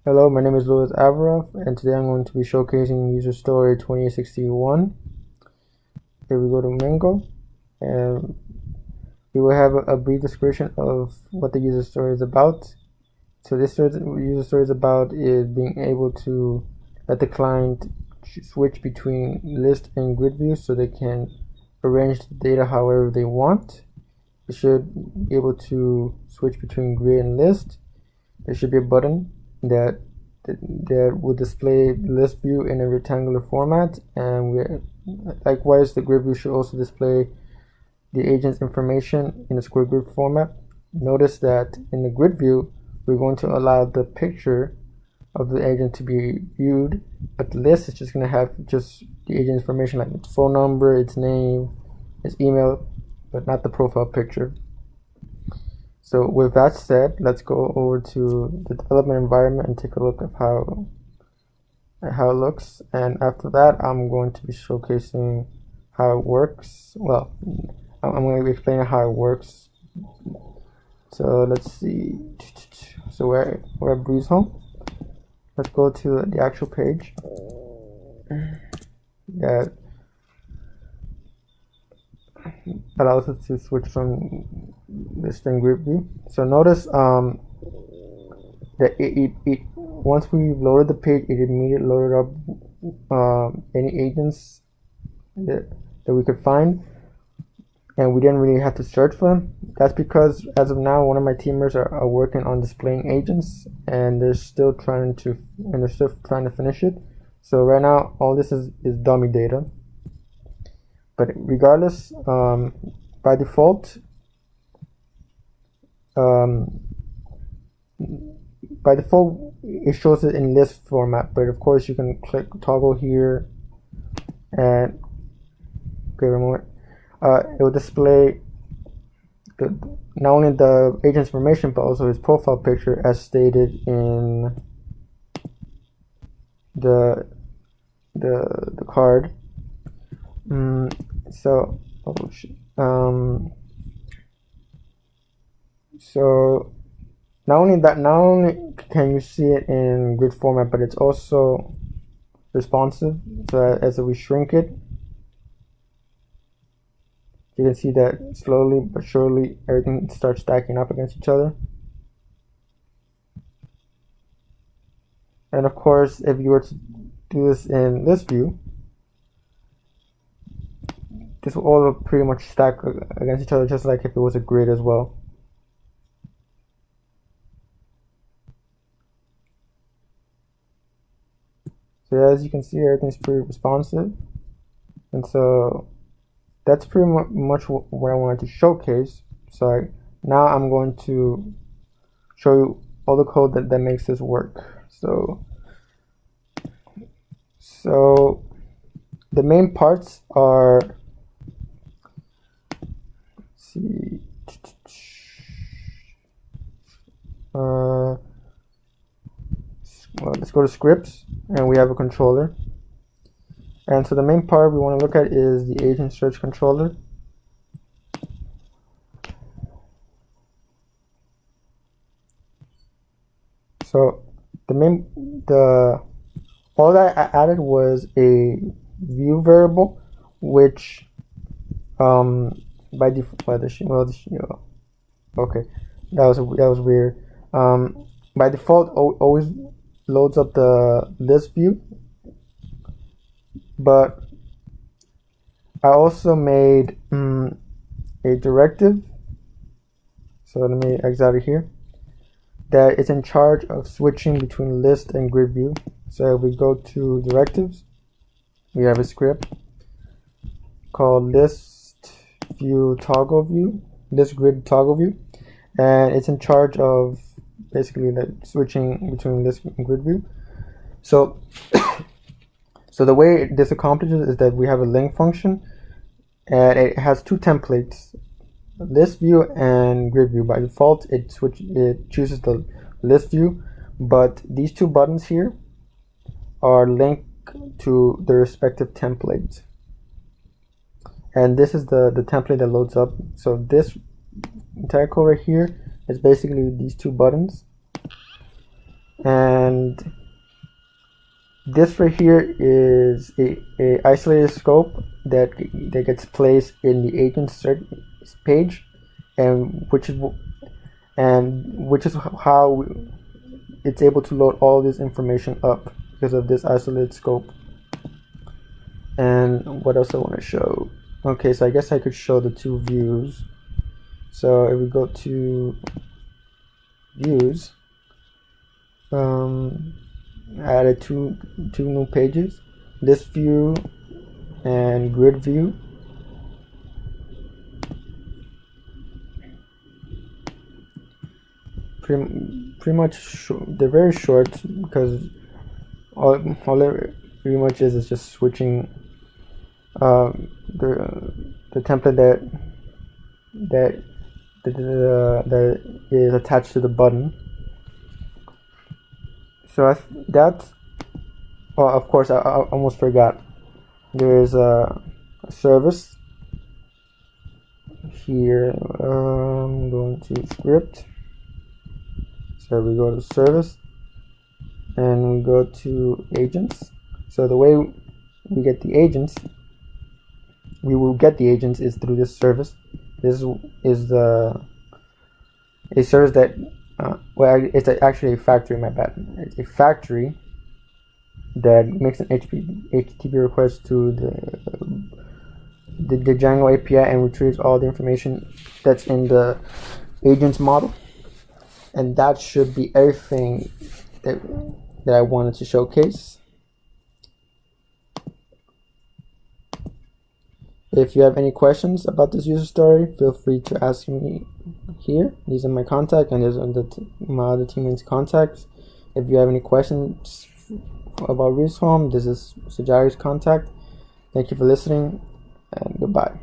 Hello, my name is Louis Avaroff, and today I'm going to be showcasing user story 2061. Here we go to Mango, and we will have a brief description of what the user story is about. So this user story is about is being able to let the client switch between list and grid view so they can arrange the data however they want. They should be able to switch between grid and list. There should be a button that will display list view in a rectangular format, and likewise the grid view should also display the agent's information in a square grid format. Notice that in the grid view we're going to allow the picture of the agent to be viewed, but the list is just going to have just the agent information like its phone number, its name, its email, but not the profile picture. So with that said, let's go over to the development environment and take a look at how it looks. And after that, I'm going to be showcasing how it works. Well, I'm going to be explaining how it works. So let's see. So we're at BreazeHome. Let's go to the actual page. That allows us to switch from list and grid view. So notice that it once we've loaded the page, it immediately loaded up any agents that we could find, and we didn't really have to search for them. That's because as of now, one of my team members are working on displaying agents, and they're still trying to finish it. So right now, all this is dummy data. But regardless, by default, it shows it in list format. But of course, you can click toggle here, and give it a moment. It will display not only the agent's information but also his profile picture as stated in the card. So not only can you see it in grid format, but it's also responsive. So as we shrink it, you can see that slowly but surely everything starts stacking up against each other. And of course, if you were to do this in list view, this will all pretty much stack against each other, just like if it was a grid as well. So as you can see, everything's pretty responsive, and so that's pretty much what I wanted to showcase. So now I'm going to show you all the code that makes this work. So the main parts are, well, let's go to scripts, and we have a controller. And so the main part we want to look at is the agent search controller. So all that I added was a view variable, which by default, okay, that was weird. By default, always loads up the list view, but I also made a directive. So let me exit out of here. That is in charge of switching between list and grid view. So if we go to directives, we have a script called list grid toggle view, and it's in charge of basically the switching between list and grid view. So so the way this accomplishes is that we have a link function, and it has two templates, list view and grid view. By default, it chooses the list view, but these two buttons here are linked to the respective templates, and this is the template that loads up. So this entire code right here is basically these two buttons, and And this right here is a isolated scope that gets placed in the agent search page, and which is how it's able to load all this information up because of this isolated scope. And what else I want to show? Okay, so I guess I could show the two views. So if we go to views, I added two new pages, this view and grid view. Pretty much they're very short because all it pretty much is just switching the template that is attached to the button. So that's, oh, of course, I almost forgot. There's a service here. I'm going to script. So we go to service and we go to agents. So the way we get the agents, we will get the agents is through this service. This is a service that well, it's actually a factory, my bad. It's a factory that makes an HTTP request to the Django API and retrieves all the information that's in the agents model. And that should be everything that I wanted to showcase. If you have any questions about this user story, feel free to ask me here. These are my contacts, and there's my other teammates' contacts. If you have any questions about BreazeHome, this is Sajari's contact. Thank you for listening, and goodbye.